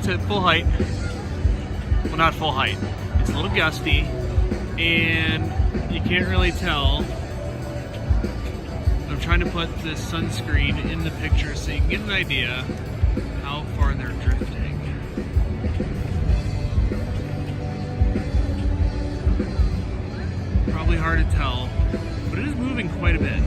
to full height. Well, not full height. It's a little gusty, and you can't really tell. I'm trying to put this sunscreen in the picture so you can get an idea how far they're drifting. Probably hard to tell, but it is moving quite a bit.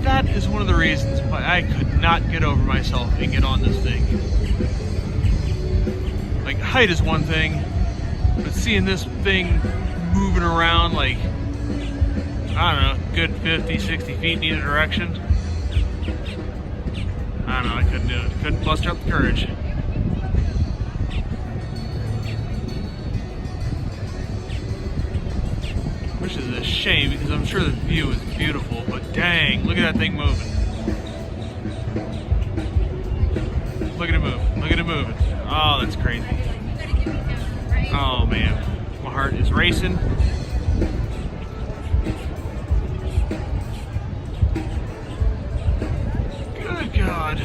That is one of the reasons why I could not get over myself and get on this thing. Like, height is one thing, but seeing this thing moving around like, I don't know, good 50, 60 feet in either direction, I don't know, I couldn't do it. Couldn't muster up the courage. Which is a shame, because I'm sure the view is beautiful, but dang, look at that thing moving. Look at it move. Look at it moving. Oh, that's crazy. Oh, man. My heart is racing. Good God.